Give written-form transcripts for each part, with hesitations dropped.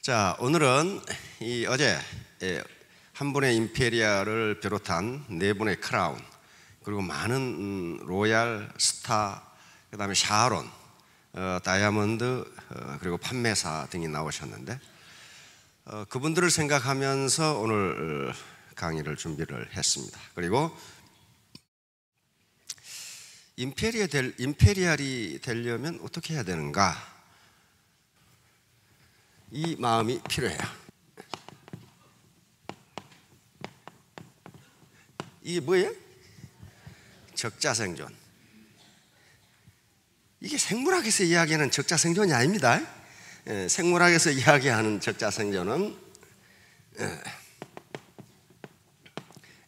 자, 오늘은 어제 한 분의 임페리아를 비롯한 네 분의 크라운, 그리고 많은 로얄, 스타, 그 다음에 샤론, 다이아몬드, 그리고 판매사 등이 나오셨는데 그분들을 생각하면서 오늘 강의를 준비를 했습니다. 그리고 임페리알이 되려면 어떻게 해야 되는가? 이 마음이 필요해요. 이게 뭐예요? 적자생존. 이게 생물학에서 이야기하는 적자생존이 아닙니다. 생물학에서 이야기하는 적자생존은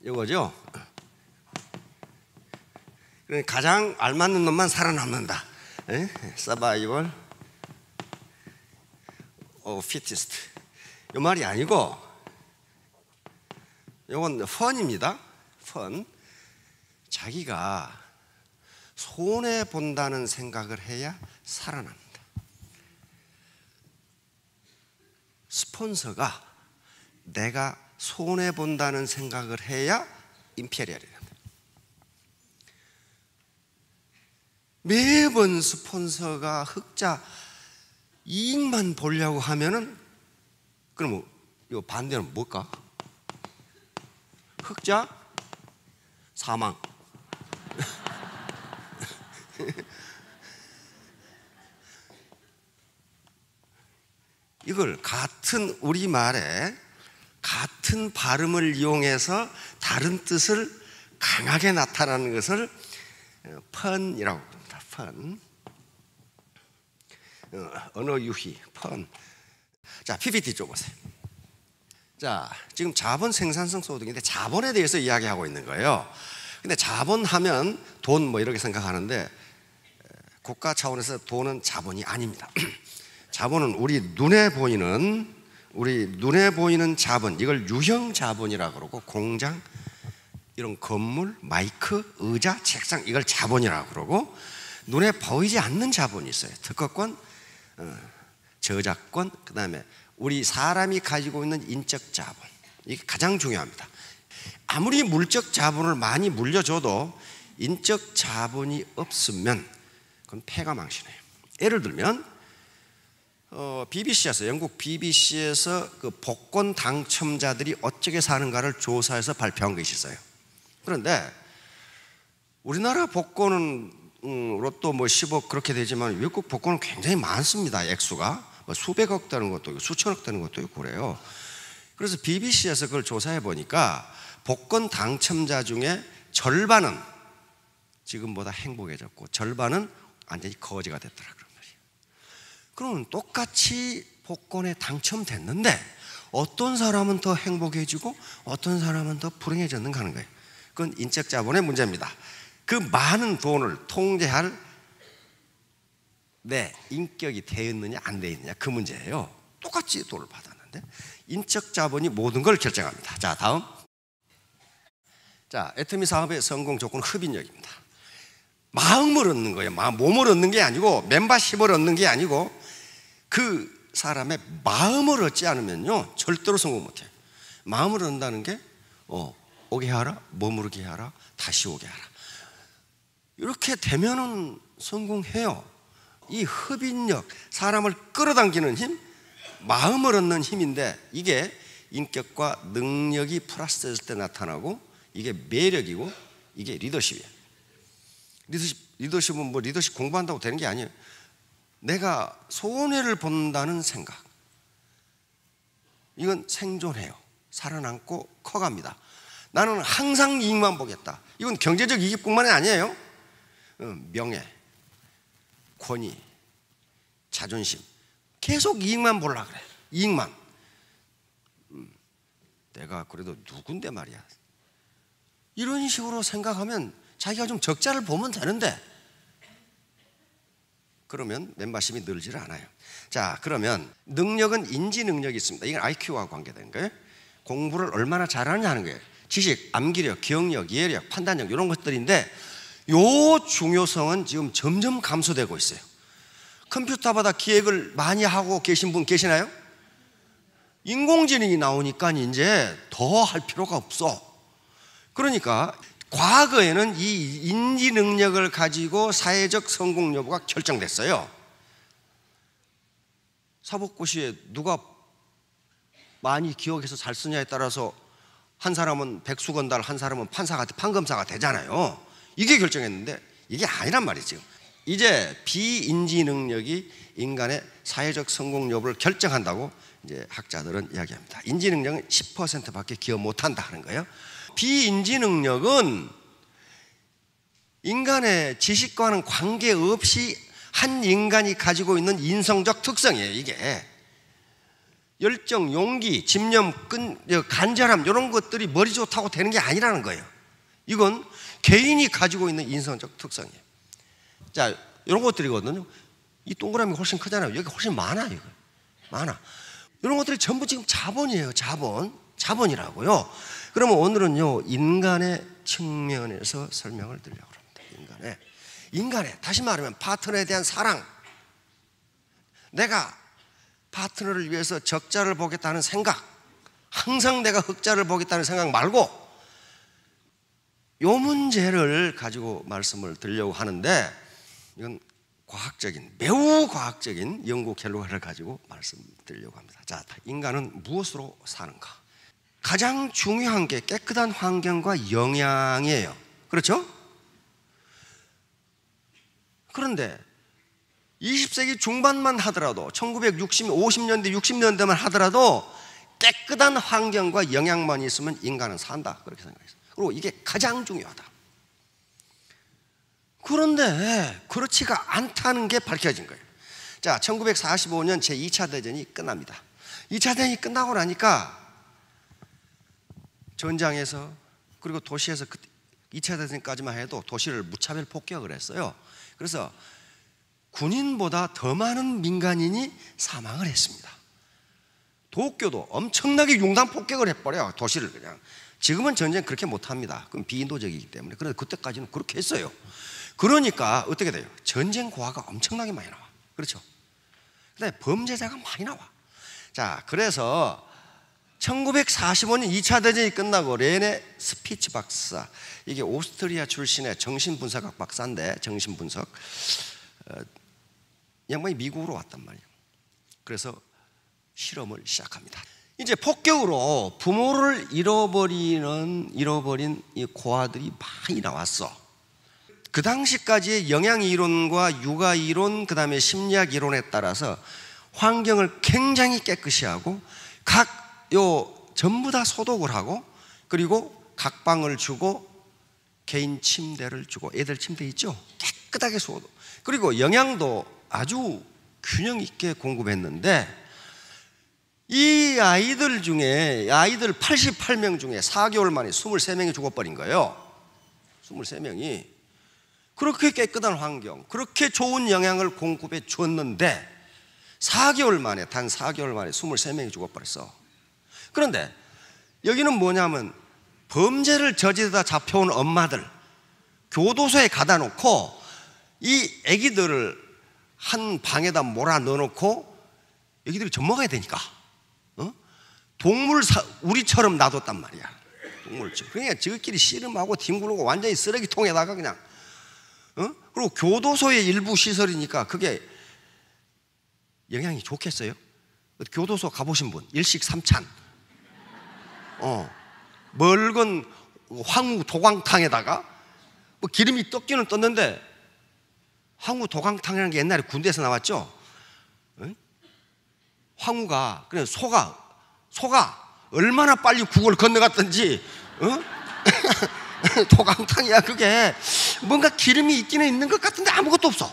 이거죠. 가장 알맞는 놈만 살아남는다. 서바이벌 피티스트. 이 말이 아니고 이건 펀입니다. 펀. 자기가 손해 본다는 생각을 해야 살아납니다. 스폰서가 내가 손해 본다는 생각을 해야 임페리얼이 됩니다. 매번 스폰서가 흑자 이익만 보려고 하면은 그럼 이 반대는 뭘까? 흑자 사망. 이걸 같은 우리말에 같은 발음을 이용해서 다른 뜻을 강하게 나타나는 것을 펀이라고 합니다. 펀. 언어 유희, 펀. 자, PPT 쪽 보세요. 자, 지금 자본 생산성 소득인데 자본에 대해서 이야기하고 있는 거예요. 근데 자본하면 돈 뭐 이렇게 생각하는데 국가 차원에서 돈은 자본이 아닙니다. 자본은 우리 눈에 보이는 자본, 이걸 유형 자본이라고 그러고, 공장, 이런 건물, 마이크, 의자, 책상, 이걸 자본이라고 그러고, 눈에 보이지 않는 자본이 있어요. 특허권, 저작권, 그 다음에 우리 사람이 가지고 있는 인적 자본, 이게 가장 중요합니다. 아무리 물적 자본을 많이 물려줘도 인적 자본이 없으면 그건 패가망신해요. 예를 들면 BBC에서, 영국 BBC에서 그 복권 당첨자들이 어떻게 사는가를 조사해서 발표한 것이 있어요. 그런데 우리나라 복권은 로또 뭐 10억 그렇게 되지만 외국 복권은 굉장히 많습니다. 액수가 뭐 수백억 되는 것도 있고 수천억 되는 것도 있고 그래요. 그래서 BBC에서 그걸 조사해 보니까 복권 당첨자 중에 절반은 지금보다 행복해졌고 절반은 완전히 거지가 됐더라 그런 말이에요. 그러면 똑같이 복권에 당첨됐는데 어떤 사람은 더 행복해지고 어떤 사람은 더 불행해졌는가 하는 거예요. 그건 인적 자본의 문제입니다. 그 많은 돈을 통제할 내 인격이 되었느냐 안 되었느냐 그 문제예요. 똑같이 돈을 받았는데 인적 자본이 모든 걸 결정합니다. 자, 다음. 자, 애터미 사업의 성공 조건은 흡인력입니다. 마음을 얻는 거예요. 몸을 얻는 게 아니고, 멤버십을 얻는 게 아니고, 그 사람의 마음을 얻지 않으면요 절대로 성공 못해요. 마음을 얻는다는 게 오게 하라, 머무르게 하라, 다시 오게 하라. 이렇게 되면은 성공해요. 이 흡인력, 사람을 끌어당기는 힘, 마음을 얻는 힘인데 이게 인격과 능력이 플러스됐을 때 나타나고, 이게 매력이고, 이게 리더십이에요. 리더십은 뭐 리더십 공부한다고 되는 게 아니에요. 내가 손해를 본다는 생각, 이건 생존해요. 살아남고 커갑니다. 나는 항상 이익만 보겠다. 이건 경제적 이익뿐만이 아니에요. 명예, 권위, 자존심, 계속 이익만 보려고 그래. 이익만. 내가 그래도 누군데 말이야. 이런 식으로 생각하면 자기가 좀 적자를 보면 되는데, 그러면 멤버십이 늘질 않아요. 자, 그러면 능력은 인지 능력이 있습니다. 이건 IQ와 관계된 거예요. 공부를 얼마나 잘하느냐 하는 거예요. 지식, 암기력, 기억력, 이해력, 판단력 이런 것들인데 요 중요성은 지금 점점 감소되고 있어요. 컴퓨터보다 기획을 많이 하고 계신 분 계시나요? 인공지능이 나오니까 이제 더 할 필요가 없어. 그러니까 과거에는 이 인지 능력을 가지고 사회적 성공 여부가 결정됐어요. 사법고시에 누가 많이 기억해서 잘 쓰냐에 따라서 한 사람은 백수건달, 한 사람은 판검사가 되잖아요. 이게 결정했는데 이게 아니란 말이죠. 이제 비인지 능력이 인간의 사회적 성공 여부를 결정한다고 이제 학자들은 이야기합니다. 인지 능력은 10%밖에 기억 못한다 하는 거예요. 비인지 능력은 인간의 지식과는 관계없이 한 인간이 가지고 있는 인성적 특성이에요. 이게 열정, 용기, 집념, 간절함 이런 것들이 머리 좋다고 되는 게 아니라는 거예요. 이건 개인이 가지고 있는 인성적 특성이에요. 자, 이런 것들이거든요. 이 동그라미가 훨씬 크잖아요. 여기 훨씬 많아요. 이거. 많아. 이런 것들이 전부 지금 자본이에요. 자본이라고요. 그러면 오늘은요, 인간의 측면에서 설명을 드리려고 합니다. 인간의, 다시 말하면 파트너에 대한 사랑. 내가 파트너를 위해서 적자를 보겠다는 생각, 항상 내가 흑자를 보겠다는 생각 말고 이 문제를 가지고 말씀을 드리려고 하는데, 이건 매우 과학적인 연구 결과를 가지고 말씀드리려고 합니다. 자, 인간은 무엇으로 사는가? 가장 중요한 게 깨끗한 환경과 영양이에요. 그렇죠? 그런데 20세기 중반만 하더라도 50년대 60년대만 하더라도 깨끗한 환경과 영양만 있으면 인간은 산다, 그렇게 생각했어요. 그리고 이게 가장 중요하다. 그런데 그렇지가 않다는 게 밝혀진 거예요. 자, 1945년 제2차 대전이 끝납니다. 2차 대전이 끝나고 나니까 전장에서, 그리고 도시에서 2차 대전까지만 해도 도시를 무차별 폭격을 했어요. 그래서 군인보다 더 많은 민간인이 사망을 했습니다. 도쿄도 엄청나게 융단 폭격을 해버려요. 도시를 그냥. 지금은 전쟁 그렇게 못합니다. 그건 비인도적이기 때문에. 그런데 그때까지는 그렇게 했어요. 그러니까 어떻게 돼요? 전쟁 고화가 엄청나게 많이 나와. 그렇죠? 그다음에 범죄자가 많이 나와. 자, 그래서 1945년 2차 대전이 끝나고 레네 스피츠 박사, 이게 오스트리아 출신의 정신분석학 박사인데, 정신분석 양반이 미국으로 왔단 말이에요. 그래서 실험을 시작합니다. 이제 폭격으로 부모를 잃어버린 이 고아들이 많이 나왔어. 그 당시까지의 영양이론과 육아이론, 그 다음에 심리학이론에 따라서 환경을 굉장히 깨끗이 하고 전부 다 소독을 하고, 그리고 각 방을 주고 개인 침대를 주고, 애들 침대 있죠? 깨끗하게 소독, 그리고 영양도 아주 균형 있게 공급했는데, 이 아이들 88명 중에 4개월 만에 23명이 죽어버린 거예요. 23명이. 그렇게 깨끗한 환경, 그렇게 좋은 영양을 공급해 줬는데 단 4개월 만에 23명이 죽어버렸어. 그런데 여기는 뭐냐면, 범죄를 저지르다 잡혀온 엄마들 교도소에 가다 놓고 이 애기들을 한 방에다 몰아 넣어놓고 애기들이 젖먹어야 되니까 우리처럼 놔뒀단 말이야. 동물처럼. 그러니까 저끼리 씨름하고 뒹굴고 완전히 쓰레기통에다가 그냥. 그리고 교도소의 일부 시설이니까 그게 영향이 좋겠어요? 교도소 가보신 분, 일식 삼찬, 멀건 황후 도광탕에다가 뭐 기름이 떴기는 떴는데, 황후 도광탕이라는 게 옛날에 군대에서 나왔죠. 황후가, 그냥 소가 얼마나 빨리 국을 건너갔던지, 도광탕이야. 그게 뭔가 기름이 있기는 있는 것 같은데 아무것도 없어.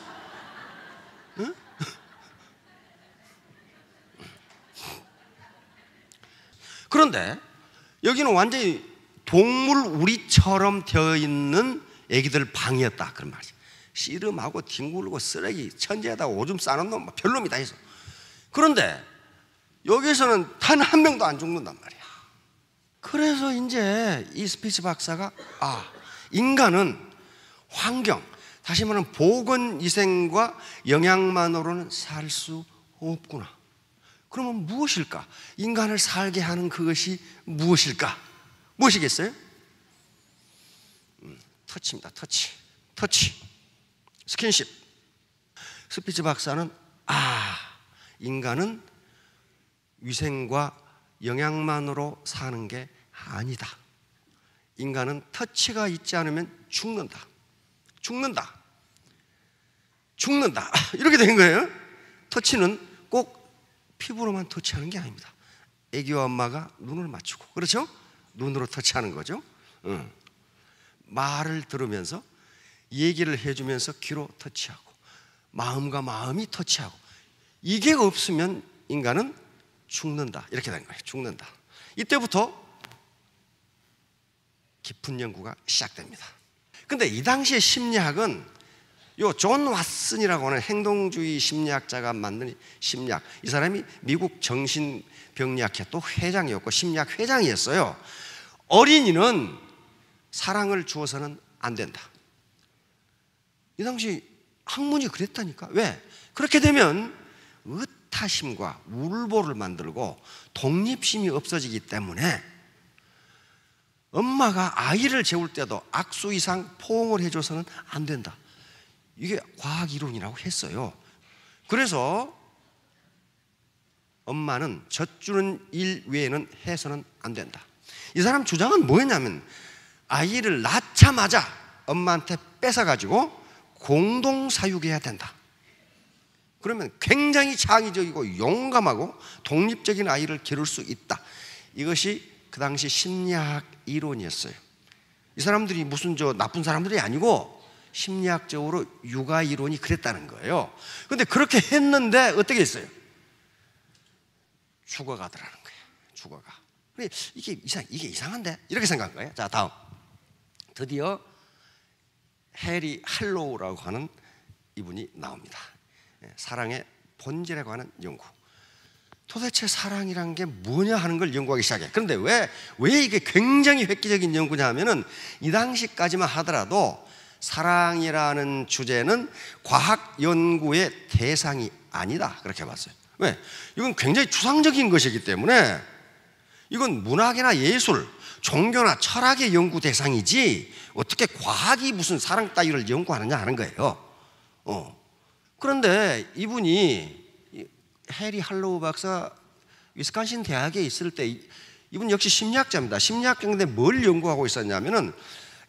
그런데 여기는 완전히 동물 우리처럼 되어 있는 애기들 방이었다, 그런 말이야. 씨름하고 뒹굴고 쓰레기 천지에다가 오줌 싸는 놈 별놈이 다 있어. 그런데 여기서는 단 한 명도 안 죽는단 말이야. 그래서 이제 이 스피츠 박사가 인간은 환경, 다시 말하면 보건위생과 영양만으로는 살 수 없구나. 그러면 무엇일까? 인간을 살게 하는 그것이 무엇일까? 무엇이겠어요? 터치입니다. 터치. 스킨십. 스피츠 박사는 인간은 위생과 영양만으로 사는 게 아니다. 인간은 터치가 있지 않으면 죽는다. 이렇게 된 거예요. 터치는 꼭 피부로만 터치하는 게 아닙니다. 애기와 엄마가 눈을 맞추고, 그렇죠? 눈으로 터치하는 거죠. 말을 들으면서, 얘기를 해주면서 귀로 터치하고, 마음과 마음이 터치하고, 이게 없으면 인간은 죽는다. 이렇게 된 거예요. 죽는다. 이때부터 깊은 연구가 시작됩니다. 근데 이 당시의 심리학은 존 왓슨이라고 하는 행동주의 심리학자가 만든 심리학, 이 사람이 미국 정신병리학회 또 회장이었고 심리학 회장이었어요. 어린이는 사랑을 주어서는 안 된다. 이 당시 학문이 그랬다니까. 왜? 그렇게 되면 의타심과 울보를 만들고 독립심이 없어지기 때문에 엄마가 아이를 재울 때도 악수 이상 포옹을 해줘서는 안 된다. 이게 과학 이론이라고 했어요. 그래서 엄마는 젖주는 일 외에는 해서는 안 된다. 이 사람 주장은 뭐였냐면 아이를 낳자마자 엄마한테 뺏어가지고 공동 사육해야 된다. 그러면 굉장히 창의적이고 용감하고 독립적인 아이를 기를 수 있다. 이것이 그 당시 심리학 이론이었어요. 이 사람들이 무슨 나쁜 사람들이 아니고 심리학적으로 육아 이론이 그랬다는 거예요. 그런데 그렇게 했는데 어떻게 했어요? 죽어가더라는 거예요. 죽어가. 이게 이상한데? 이렇게 생각한 거예요. 자, 다음. 드디어 해리 할로우라고 하는 이분이 나옵니다. 사랑의 본질에 관한 연구. 도대체 사랑이란 게 뭐냐 하는 걸 연구하기 시작해. 그런데 왜 이게 굉장히 획기적인 연구냐 하면은 이 당시까지만 하더라도 사랑이라는 주제는 과학 연구의 대상이 아니다. 그렇게 봤어요. 왜? 이건 굉장히 추상적인 것이기 때문에 이건 문학이나 예술, 종교나 철학의 연구 대상이지 어떻게 과학이 무슨 사랑 따위를 연구하느냐 하는 거예요. 그런데 이분이 해리 할로우 박사 위스콘신 대학에 있을 때 이분 역시 심리학자입니다. 심리학자인데 뭘 연구하고 있었냐면은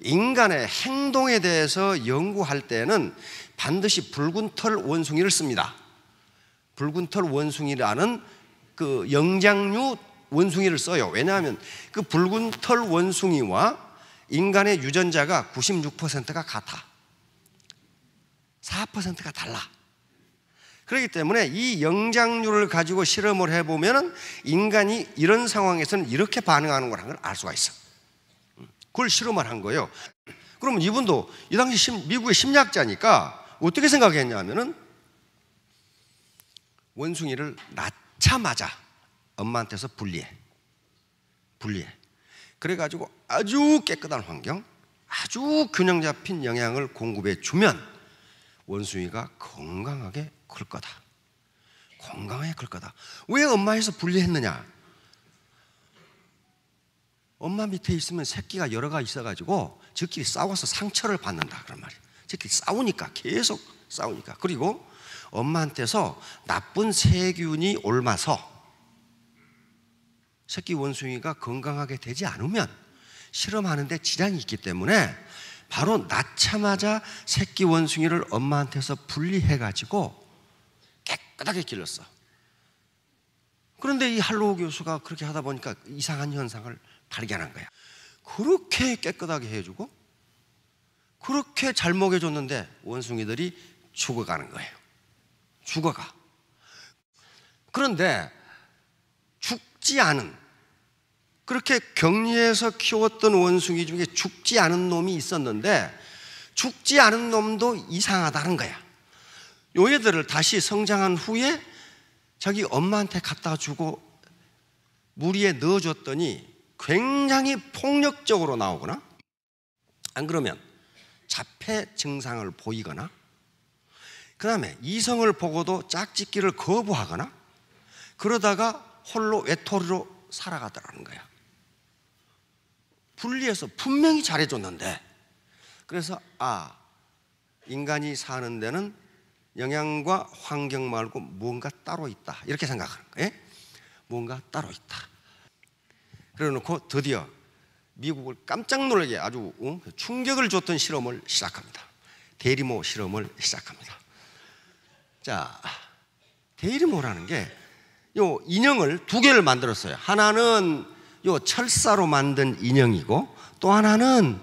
인간의 행동에 대해서 연구할 때는 반드시 붉은 털 원숭이를 씁니다. 붉은 털 원숭이라는 그 영장류 원숭이를 써요. 왜냐하면 그 붉은 털 원숭이와 인간의 유전자가 96%가 같아. 4%가 달라. 그렇기 때문에 이 영장류를 가지고 실험을 해보면 인간이 이런 상황에서는 이렇게 반응하는 걸 알 수가 있어. 그걸 실험을 한 거예요. 그러면 이분도 이 당시 미국의 심리학자니까 어떻게 생각했냐면은 원숭이를 낳자마자 엄마한테서 분리해. 그래가지고 아주 깨끗한 환경, 아주 균형 잡힌 영양을 공급해 주면 원숭이가 건강하게 클 거다. 왜 엄마에서 분리했느냐? 엄마 밑에 있으면 새끼가 여러가 있어가지고 저끼리 싸워서 상처를 받는다 그런 말이에요. 저끼리 계속 싸우니까. 그리고 엄마한테서 나쁜 세균이 옮아서 새끼 원숭이가 건강하게 되지 않으면 실험하는데 지장이 있기 때문에 바로 낳자마자 새끼 원숭이를 엄마한테서 분리해가지고 깨끗하게 길렀어. 그런데 이 할로우 교수가 그렇게 하다 보니까 이상한 현상을 발견한 거야. 그렇게 깨끗하게 해주고 그렇게 잘 먹여줬는데 원숭이들이 죽어가는 거예요. 죽어가. 그런데 죽지 않은, 그렇게 격리해서 키웠던 원숭이 중에 죽지 않은 놈이 있었는데 죽지 않은 놈도 이상하다는 거야. 요 애들을 다시 성장한 후에 자기 엄마한테 갖다 주고 무리에 넣어줬더니 굉장히 폭력적으로 나오거나 안 그러면 자폐 증상을 보이거나 그 다음에 이성을 보고도 짝짓기를 거부하거나 그러다가 홀로 외톨이로 살아가더라는 거야. 분리해서 분명히 잘해줬는데, 그래서 인간이 사는 데는 영양과 환경 말고 뭔가 따로 있다, 이렇게 생각하는 거예요. 뭔가 따로 있다. 그래 놓고 드디어 미국을 깜짝 놀라게 아주 충격을 줬던 실험을 시작합니다. 대리모 실험을 시작합니다. 자, 대리모라는 게 요 인형을 두 개를 만들었어요. 하나는 요 철사로 만든 인형이고 또 하나는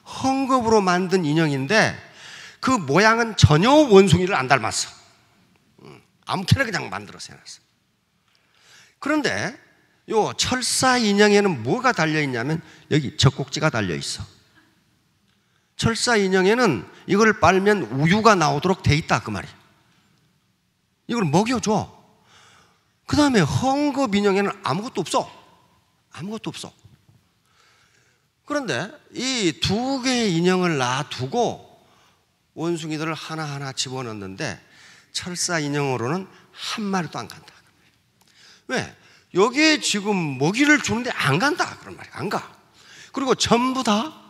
헝겊으로 만든 인형인데 그 모양은 전혀 원숭이를 안 닮았어. 아무렇게나 그냥 만들어서 해놨어. 그런데 요 철사 인형에는 뭐가 달려있냐면 여기 젖꼭지가 달려있어. 철사 인형에는 이걸 빨면 우유가 나오도록 돼 있다, 그 말이야. 이걸 먹여줘. 그 다음에 헝겊 인형에는 아무것도 없어. 아무것도 없어. 그런데 이 두 개의 인형을 놔두고 원숭이들을 하나하나 집어넣는데 철사 인형으로는 한 마리도 안 간다. 왜? 여기에 지금 먹이를 주는데 안 간다, 그런 말이야. 안 가. 그리고 전부 다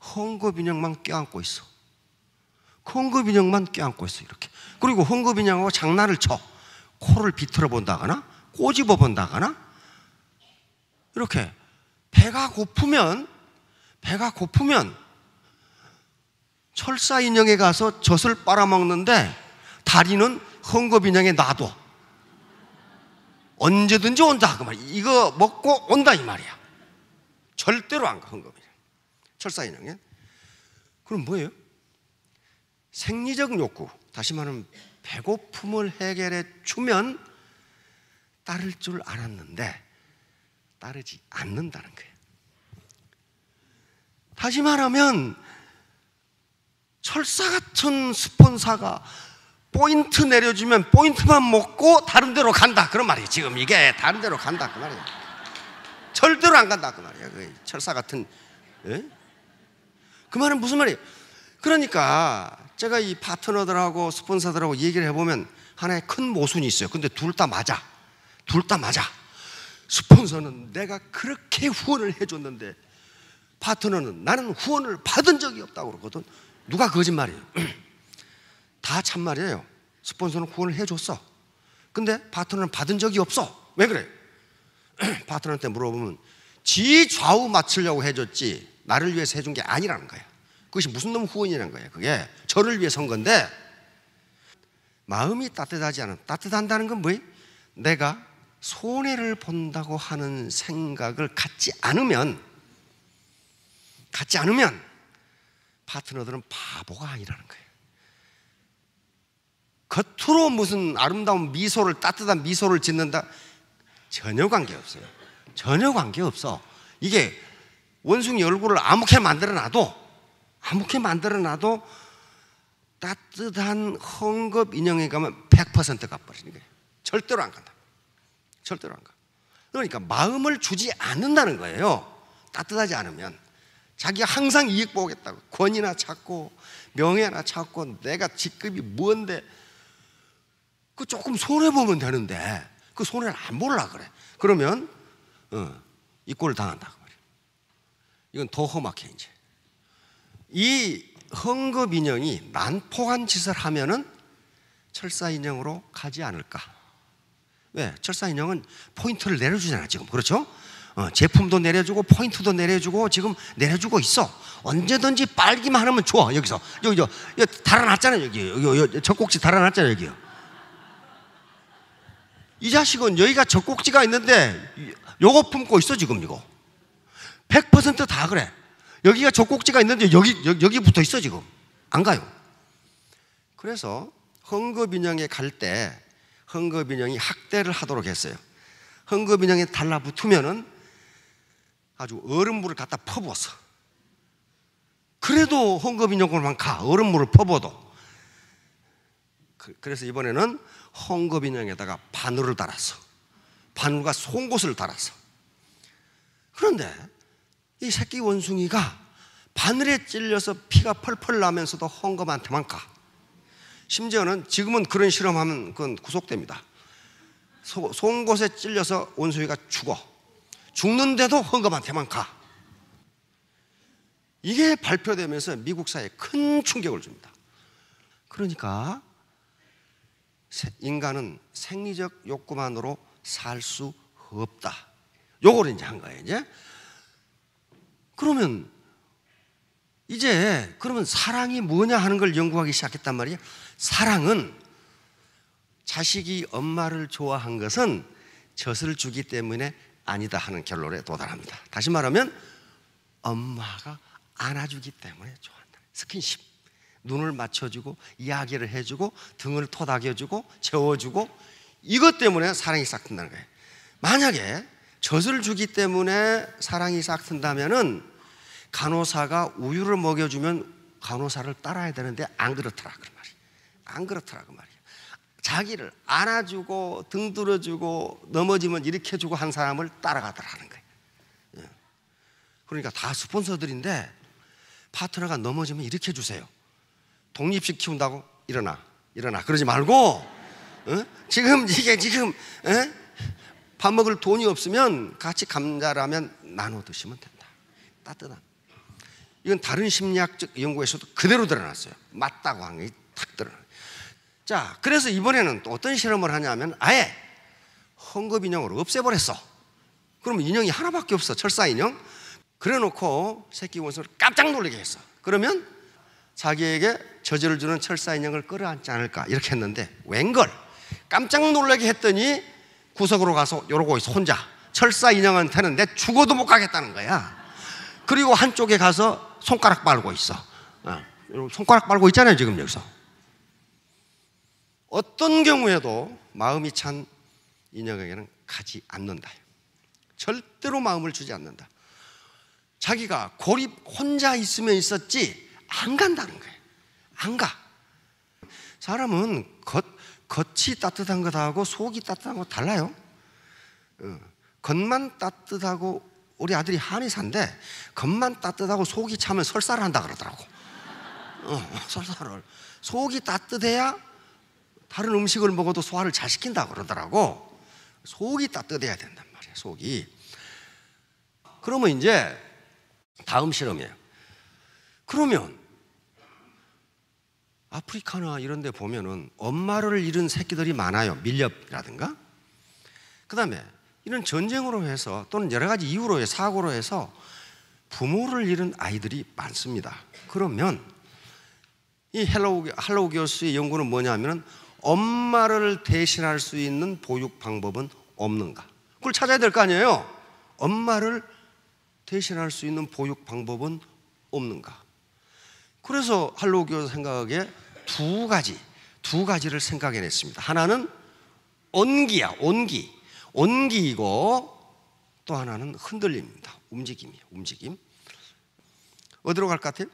헝겊 인형만 껴안고 있어. 헝겊 인형만 껴안고 있어, 이렇게. 그리고 헝겊 인형하고 장난을 쳐. 코를 비틀어 본다거나 꼬집어 본다거나 이렇게. 배가 고프면 철사 인형에 가서 젖을 빨아먹는데 다리는 헝겊 인형에 놔둬. 언제든지 온다, 그 말이야. 이거 먹고 온다, 이 말이야. 절대로 안 가, 헝겊 인형. 철사 인형에. 그럼 뭐예요? 생리적 욕구, 다시 말하면 배고픔을 해결해 주면 따를 줄 알았는데 따르지 않는다는 거예요. 다시 말하면 철사 같은 스폰사가 포인트 내려주면 포인트만 먹고 다른 데로 간다, 그런 말이에요. 지금 이게 다른 데로 간다, 그 말이에요. 절대로 안 간다, 그 말이에요. 그 철사 같은. 그 말은 무슨 말이에요? 그러니까 제가 이 파트너들하고 스폰서들하고 얘기를 해보면 하나의 큰 모순이 있어요. 근데 둘 다 맞아. 스폰서는 내가 그렇게 후원을 해줬는데 파트너는 나는 후원을 받은 적이 없다고 그러거든. 누가 거짓말이에요? 다 참말이에요. 스폰서는 후원을 해줬어. 근데 파트너는 받은 적이 없어. 왜 그래? 파트너한테 물어보면 지 좌우 맞추려고 해줬지 나를 위해서 해준 게 아니라는 거야. 그것이 무슨 놈 후원이라는 거야. 그게 저를 위해서 한 건데, 마음이 따뜻한다는 건 뭐예요? 내가 손해를 본다고 하는 생각을 갖지 않으면 파트너들은 바보가 아니라는 거예요. 겉으로 무슨 아름다운 미소를, 따뜻한 미소를 짓는다, 전혀 관계없어요. 전혀 관계없어. 이게 원숭이 얼굴을 아무렇게 만들어놔도 따뜻한 헝겊 인형에 가면 100% 가버리는 거예요. 절대로 안 간다. 절대로 안 가. 그러니까 마음을 주지 않는다는 거예요. 따뜻하지 않으면. 자기가 항상 이익 보겠다고 권위나 찾고 명예나 찾고 내가 직급이 뭔데 그 조금 손해보면 되는데 그 손해를 안 보려고 그래. 그러면 이 꼴을 당한다, 그 말이에요. 이건 더 험악해. 이제 이 헝겊 인형이 난폭한 짓을 하면은 철사 인형으로 가지 않을까? 왜? 철사 인형은 포인트를 내려주잖아, 지금. 그렇죠? 제품도 내려주고 포인트도 내려주고 지금 내려주고 있어. 언제든지 빨기만 하면 좋아. 여기서 여기 달아났잖아요. 여기 젖꼭지 달아났잖아요. 여기요. 이 자식은 여기가 젖꼭지가 있는데 요거 품고 있어, 지금. 이거 100% 다 그래. 여기가 젖꼭지가 있는데 여기 붙어 있어, 지금. 안 가요. 그래서 헝겊 인형에 갈 때 헝겊 인형이 학대를 하도록 했어요. 헝겊 인형에 달라붙으면은 아주 얼음물을 갖다 퍼부었어. 그래도 헝겊 인형으로만 가. 얼음물을 퍼부어도. 그래서 이번에는 헝겊 인형에다가 바늘을 달았어. 바늘과 송곳을 달았어. 그런데 이 새끼 원숭이가 바늘에 찔려서 피가 펄펄 나면서도 헝겊한테만 가. 심지어는 지금은 그런 실험하면 그건 구속됩니다. 송곳에 찔려서 원숭이가 죽어. 죽는데도 헌금한테만 가. 이게 발표되면서 미국 사회에 큰 충격을 줍니다. 그러니까 인간은 생리적 욕구만으로 살 수 없다. 요걸 이제 한 거예요. 이제 그러면 사랑이 뭐냐 하는 걸 연구하기 시작했단 말이에요. 사랑은 자식이 엄마를 좋아한 것은 젖을 주기 때문에 아니다 하는 결론에 도달합니다. 다시 말하면 엄마가 안아주기 때문에 좋아한다. 스킨십, 눈을 맞춰주고 이야기를 해주고 등을 토닥여주고 재워주고 이것 때문에 사랑이 싹 튼다는 거예요. 만약에 젖을 주기 때문에 사랑이 싹 튼다면은 간호사가 우유를 먹여주면 간호사를 따라야 되는데 안 그렇더라 그 말이에요. 안 그렇더라 그 말이에요. 자기를 안아주고 등 들어주고 넘어지면 일으켜주고 한 사람을 따라가더라는 거예요. 그러니까 다 스폰서들인데 파트너가 넘어지면 일으켜주세요. 독립식 키운다고 일어나 그러지 말고 지금 밥 먹을 돈이 없으면 같이 감자라면 나눠 드시면 된다. 따뜻한. 이건 다른 심리학적 연구에서도 그대로 드러났어요. 맞다고 하는 게 탁 드러나요. 자, 그래서 이번에는 또 어떤 실험을 하냐면 아예 헝겊 인형을 없애버렸어. 그러면 인형이 하나밖에 없어. 철사 인형. 그래놓고 새끼 원숭이를 깜짝 놀라게 했어. 그러면 자기에게 저주를 주는 철사 인형을 끌어안지 않을까 이렇게 했는데 웬걸 깜짝 놀라게 했더니 구석으로 가서 이러고 있어. 혼자. 철사 인형한테는 내 죽어도 못 가겠다는 거야. 그리고 한쪽에 가서 손가락 빨고 있어. 손가락 빨고 있잖아요 지금 여기서. 어떤 경우에도 마음이 찬 인형에게는 가지 않는다. 절대로 마음을 주지 않는다. 자기가 고립 혼자 있으면 있었지 안 간다는 거예요. 안 가. 사람은 겉이 따뜻한 것하고 속이 따뜻한 거 달라요. 겉만 따뜻하고 우리 아들이 한의사인데 겉만 따뜻하고 속이 차면 설사를 한다 그러더라고. 설사를. 속이 따뜻해야 다른 음식을 먹어도 소화를 잘 시킨다 그러더라고. 속이 따뜻해야 된단 말이에요. 속이. 그러면 이제 다음 실험이에요. 그러면 아프리카나 이런 데 보면은 엄마를 잃은 새끼들이 많아요. 밀렵이라든가. 그 다음에 이런 전쟁으로 해서 또는 여러 가지 이유로 해서 사고로 해서 부모를 잃은 아이들이 많습니다. 그러면 이 할로우 교수의 연구는 뭐냐면은 엄마를 대신할 수 있는 보육 방법은 없는가? 그걸 찾아야 될 거 아니에요. 엄마를 대신할 수 있는 보육 방법은 없는가? 그래서 할로우 교수 생각에 두 가지를 생각해냈습니다. 하나는 온기야, 온기이고 또 하나는 흔들림입니다. 움직임이에요, 움직임. 어디로 갈 것 같아요?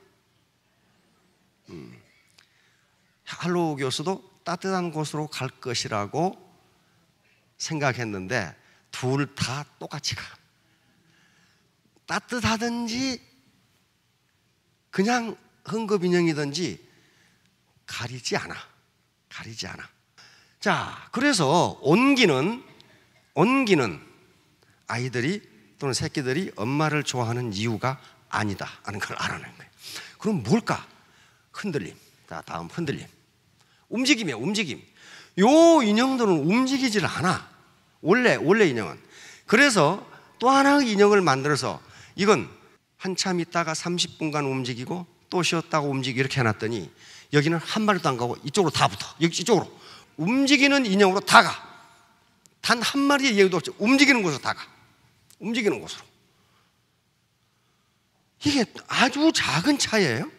할로우 교수도 따뜻한 곳으로 갈 것이라고 생각했는데 둘 다 똑같이 가. 따뜻하든지 그냥 헝겊인형이든지 가리지 않아. 자, 그래서 온기는 아이들이 또는 새끼들이 엄마를 좋아하는 이유가 아니다 하는 걸 알아낸 거예요. 그럼 뭘까? 흔들림. 자, 다음 흔들림. 움직임이에요, 움직임. 요 인형들은 움직이질 않아. 원래 인형은. 그래서 또 하나의 인형을 만들어서 이건 한참 있다가 30분간 움직이고 또 쉬었다가 움직이고 이렇게 해놨더니 여기는 한 마리도 안 가고 이쪽으로 다 붙어. 이쪽으로. 움직이는 인형으로 다 가. 단 한 마리의 얘기도 없죠. 움직이는 곳으로 다 가. 움직이는 곳으로. 이게 아주 작은 차이예요.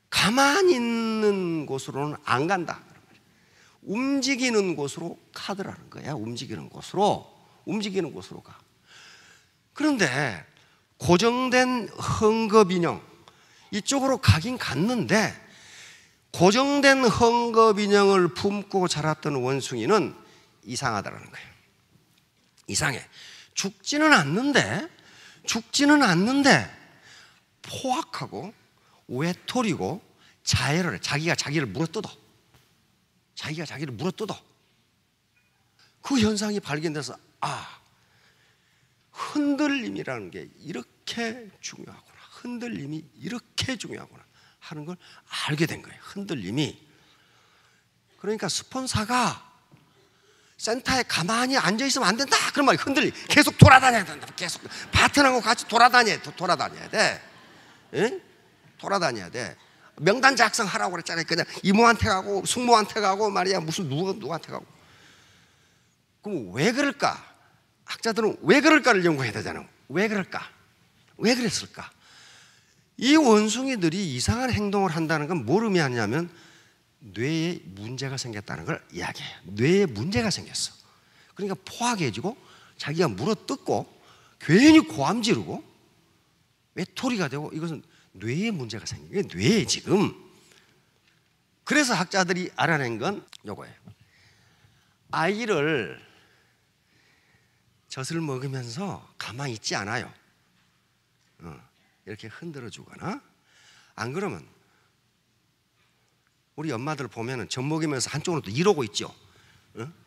가만히 있는 곳으로는 안 간다. 움직이는 곳으로 가더라는 거야. 움직이는 곳으로 가. 그런데 고정된 헝겊인형 이쪽으로 가긴 갔는데 고정된 헝겊인형을 품고 자랐던 원숭이는 이상하다는 거예요. 이상해. 죽지는 않는데 포악하고 외톨이고 자해를 해. 자기가 자기를 물어뜯어. 그 현상이 발견돼서 흔들림이라는 게 이렇게 중요하구나, 흔들림이 이렇게 중요하구나 하는 걸 알게 된 거예요. 흔들림이. 그러니까 스폰서가 센터에 가만히 앉아있으면 안 된다 그런 말이, 흔들림, 계속 돌아다녀야 된다. 계속 파트너하고 같이 돌아다녀야 돼. 응? 돌아다녀야 돼. 명단 작성하라고 그랬잖아요. 그냥 이모한테 가고 숙모한테 가고 말이야, 무슨 누구한테 가고. 그럼 왜 그럴까? 학자들은 왜 그럴까를 연구해야 되잖아요. 왜 그럴까? 왜 그랬을까? 이 원숭이들이 이상한 행동을 한다는 건 뭘 의미하냐면 뇌에 문제가 생겼다는 걸 이야기해요. 뇌에 문제가 생겼어. 그러니까 포악해지고 자기가 물어뜯고 괜히 고함 지르고 외톨이가 되고, 이것은 뇌에 문제가 생긴 거예요. 뇌에 지금. 그래서 학자들이 알아낸 건 요거예요. 아이를 젖을 먹으면서 가만히 있지 않아요. 이렇게 흔들어 주거나, 안 그러면 우리 엄마들 보면은 젖 먹이면서 한쪽으로 또 이러고 있죠.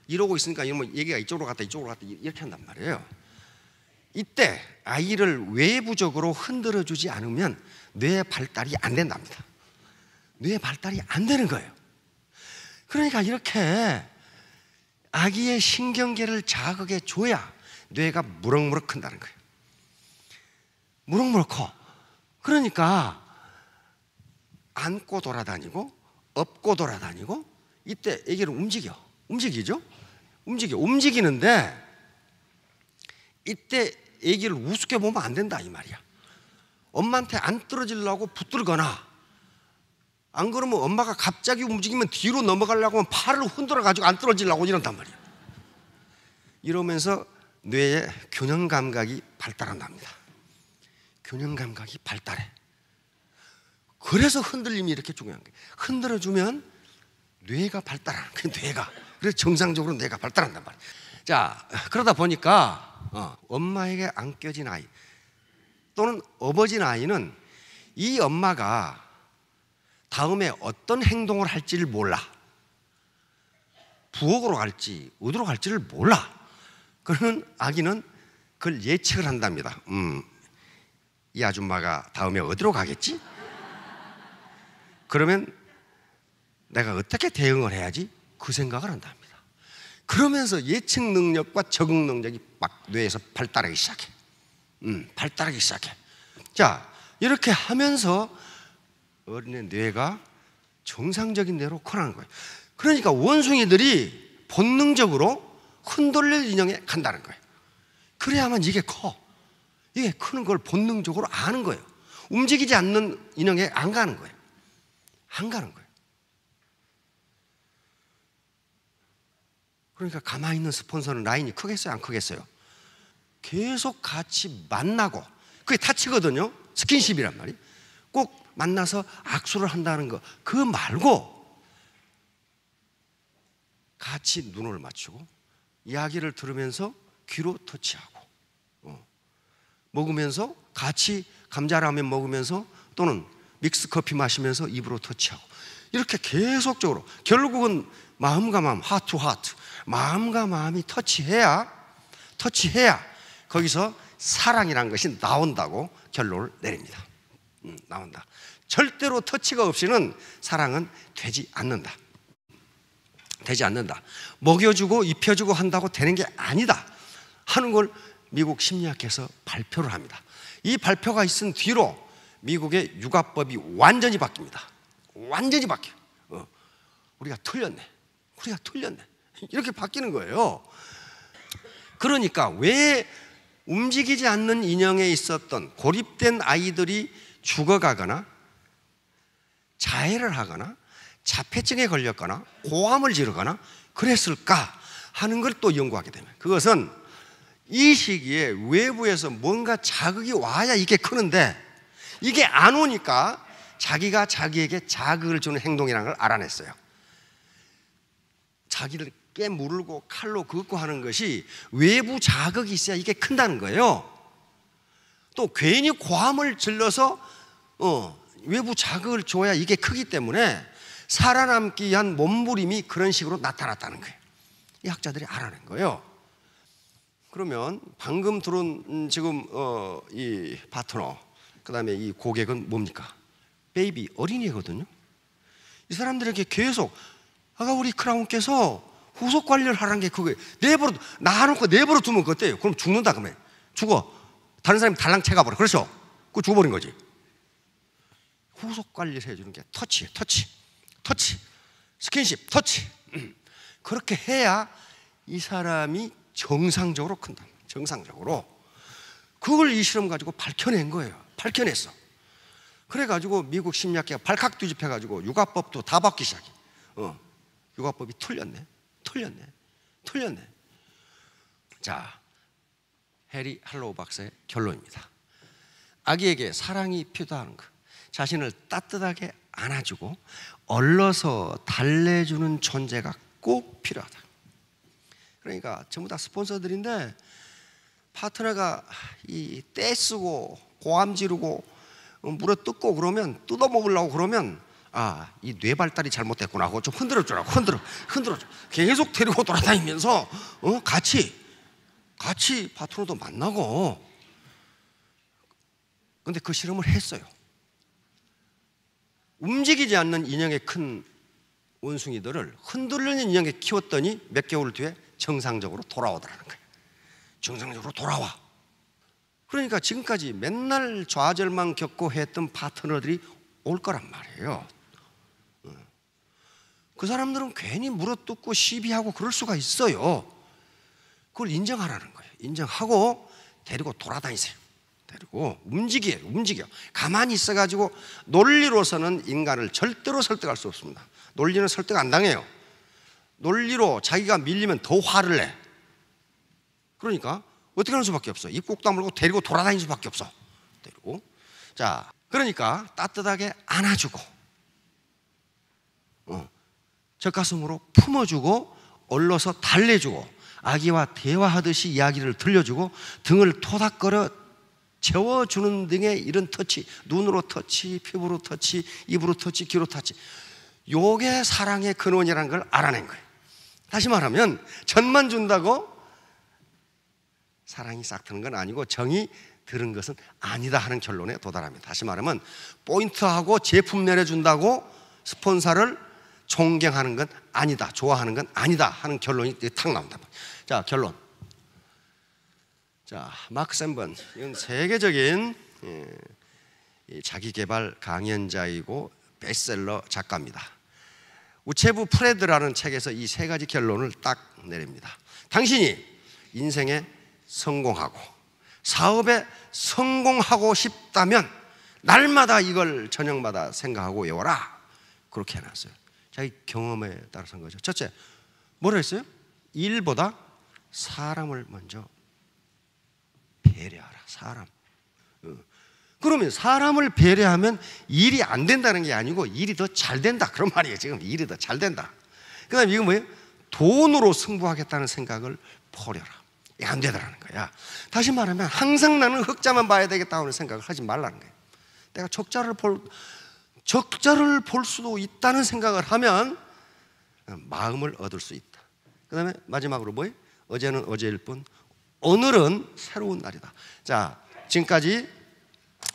이러고 있으니까 이러면 얘기가 이쪽으로 갔다 이렇게 한단 말이에요. 이때 아이를 외부적으로 흔들어 주지 않으면 뇌 발달이 안 된답니다. 뇌 발달이 안 되는 거예요. 그러니까 이렇게 아기의 신경계를 자극해 줘야 뇌가 무럭무럭 큰다는 거예요. 무럭무럭 커. 그러니까 안고 돌아다니고 업고 돌아다니고, 이때 아기를 움직이죠. 움직이는데 이때 아기를 우습게 보면 안 된다 이 말이야. 엄마한테 안 떨어지려고 붙들거나, 안 그러면 엄마가 갑자기 움직이면 뒤로 넘어가려고 하면 팔을 흔들어 가지고 안 떨어지려고 이런단 말이야. 이러면서 뇌의 균형 감각이 발달한답니다. 균형 감각이 발달해. 그래서 흔들림이 이렇게 중요한 거예요. 흔들어주면 뇌가 발달하는 거예요. 뇌가. 그래서 정상적으로 뇌가 발달한단 말이에요. 자, 그러다 보니까 엄마에게 안겨진 아이 또는 업어진 아이는 이 엄마가 다음에 어떤 행동을 할지를 몰라. 부엌으로 갈지 어디로 갈지를 몰라. 그러면 아기는 그걸 예측을 한답니다. 이 아줌마가 다음에 어디로 가겠지? 그러면 내가 어떻게 대응을 해야지? 그 생각을 한답니다. 그러면서 예측 능력과 적응 능력이 막 뇌에서 발달하기 시작해. 자, 이렇게 하면서 어린애 뇌가 정상적인 뇌로 커나는 거예요. 그러니까 원숭이들이 본능적으로 흔들릴 인형에 간다는 거예요. 그래야만 이게 커. 이게 크는 걸 본능적으로 아는 거예요. 움직이지 않는 인형에 안 가는 거예요. 그러니까 가만히 있는 스폰서는 라인이 크겠어요, 안 크겠어요? 계속 같이 만나고, 그게 타치거든요. 스킨십이란 말이. 꼭 만나서 악수를 한다는 거, 그거 말고 같이 눈을 맞추고 이야기를 들으면서 귀로 터치하고, 먹으면서 같이 감자라면 먹으면서 또는 믹스커피 마시면서 입으로 터치하고, 이렇게 계속적으로 결국은 마음과 마음, 하트 투 하트, 마음과 마음이 터치해야 거기서 사랑이라는 것이 나온다고 결론을 내립니다. 나온다. 절대로 터치가 없이는 사랑은 되지 않는다. 먹여주고 입혀주고 한다고 되는 게 아니다 하는 걸 미국 심리학에서 발표를 합니다. 이 발표가 있은 뒤로 미국의 육아법이 완전히 바뀝니다. 완전히 바뀌어요. 우리가 틀렸네. 이렇게 바뀌는 거예요. 그러니까 왜 움직이지 않는 인형에 있었던 고립된 아이들이 죽어가거나 자해를 하거나 자폐증에 걸렸거나 고함을 지르거나 그랬을까 하는 걸 또 연구하게 되면, 그것은 이 시기에 외부에서 뭔가 자극이 와야 이게 크는데 이게 안 오니까 자기가 자기에게 자극을 주는 행동이라는 걸 알아냈어요. 자기를 깨물고 칼로 긋고 하는 것이 외부 자극이 있어야 이게 큰다는 거예요. 또 괜히 고함을 질러서 외부 자극을 줘야 이게 크기 때문에 살아남기 위한 몸부림이 그런 식으로 나타났다는 거예요. 이 학자들이 알아낸 거예요. 그러면 방금 들어온 지금 이 파트너, 그 다음에 이 고객은 뭡니까? 베이비, 어린이거든요. 이 사람들에게 계속 아까 우리 크라운께서 후속 관리를 하라는 게 그거예요. 내버려 놔놓고 내버려 두면 그때요. 그럼 죽는다. 그러면 죽어. 다른 사람이 달랑 채가버려. 그렇죠? 그거 죽어버린 거지. 후속 관리를 해주는 게 터치, 스킨십, 터치. 그렇게 해야 이 사람이 정상적으로 큰다. 정상적으로. 그걸 이 실험 가지고 밝혀낸 거예요. 밝혀냈어. 그래가지고 미국 심리학계가 발칵 뒤집혀가지고 육아법도 다 바뀌기 시작해. 육아법이 틀렸네. 자, 해리 할로우 박사의 결론입니다. 아기에게 사랑이 필요하는 것, 자신을 따뜻하게 안아주고 얼러서 달래주는 존재가 꼭 필요하다. 그러니까 전부 다 스폰서들인데 파트너가 이 떼쓰고 고함 지르고 물어 뜯고 그러면 뜯어먹으려고 그러면 이 뇌 발달이 잘못됐구나 하고 좀 흔들어주라고. 흔들어 계속 데리고 돌아다니면서 같이 파트너도 만나고. 근데 그 실험을 했어요. 움직이지 않는 인형의 큰 원숭이들을 흔들리는 인형에 키웠더니 몇 개월 뒤에 정상적으로 돌아오더라는 거예요. 정상적으로 돌아와. 그러니까 지금까지 맨날 좌절만 겪고 했던 파트너들이 올 거란 말이에요. 그 사람들은 괜히 물어뜯고 시비하고 그럴 수가 있어요. 그걸 인정하라는 거예요. 인정하고 데리고 돌아다니세요. 데리고 움직여. 가만히 있어가지고 논리로서는 인간을 절대로 설득할 수 없습니다. 논리는 설득 안 당해요. 논리로 자기가 밀리면 더 화를 내. 그러니까 어떻게 하는 수밖에 없어. 입 꼭 다물고 데리고 돌아다니는 수밖에 없어. 데리고. 자, 그러니까 따뜻하게 안아주고 젖가슴으로 품어주고 얼러서 달래주고 아기와 대화하듯이 이야기를 들려주고 등을 토닥거려 재워주는 등의 이런 터치, 눈으로 터치, 피부로 터치, 입으로 터치, 귀로 터치, 요게 사랑의 근원이라는 걸 알아낸 거예요. 다시 말하면 전만 준다고 사랑이 싹 트는 건 아니고 정이 들은 것은 아니다 하는 결론에 도달합니다. 다시 말하면 포인트하고 제품 내려준다고 스폰서를 존경하는 건 아니다, 좋아하는 건 아니다 하는 결론이 탁 나온다. 자, 결론. 자, 마크 샌번, 이건 세계적인 자기개발 강연자이고 베스트셀러 작가입니다. 우체부 프레드라는 책에서 이 세 가지 결론을 딱 내립니다. 당신이 인생에 성공하고 사업에 성공하고 싶다면 날마다 이걸 저녁마다 생각하고 외워라. 그렇게 해놨어요. 자기 경험에 따라서 한 거죠. 첫째, 뭐라 했어요? 일보다 사람을 먼저 배려하라. 사람. 그러면 사람을 배려하면 일이 안 된다는 게 아니고 일이 더 잘 된다. 그런 말이에요. 지금 일이 더 잘 된다. 그 다음에 이건 뭐예요? 돈으로 승부하겠다는 생각을 버려라. 이게 안 되더라는 거야. 다시 말하면 항상 나는 흑자만 봐야 되겠다는 생각을 하지 말라는 거예요. 내가 적자를 볼 수도 있다는 생각을 하면 마음을 얻을 수 있다. 그 다음에 마지막으로 뭐예요? 어제는 어제일 뿐 오늘은 새로운 날이다. 자, 지금까지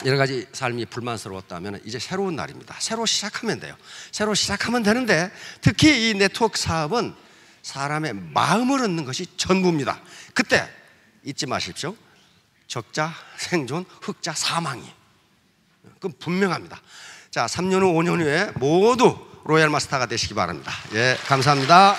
여러 가지 삶이 불만스러웠다면 이제 새로운 날입니다. 새로 시작하면 돼요. 새로 시작하면 되는데 특히 이 네트워크 사업은 사람의 마음을 얻는 것이 전부입니다. 그때 잊지 마십시오. 적자, 생존, 흑자, 사망이. 그건 분명합니다. 자, 3년 후, 5년 후에 모두 로얄 마스터가 되시기 바랍니다. 예, 감사합니다.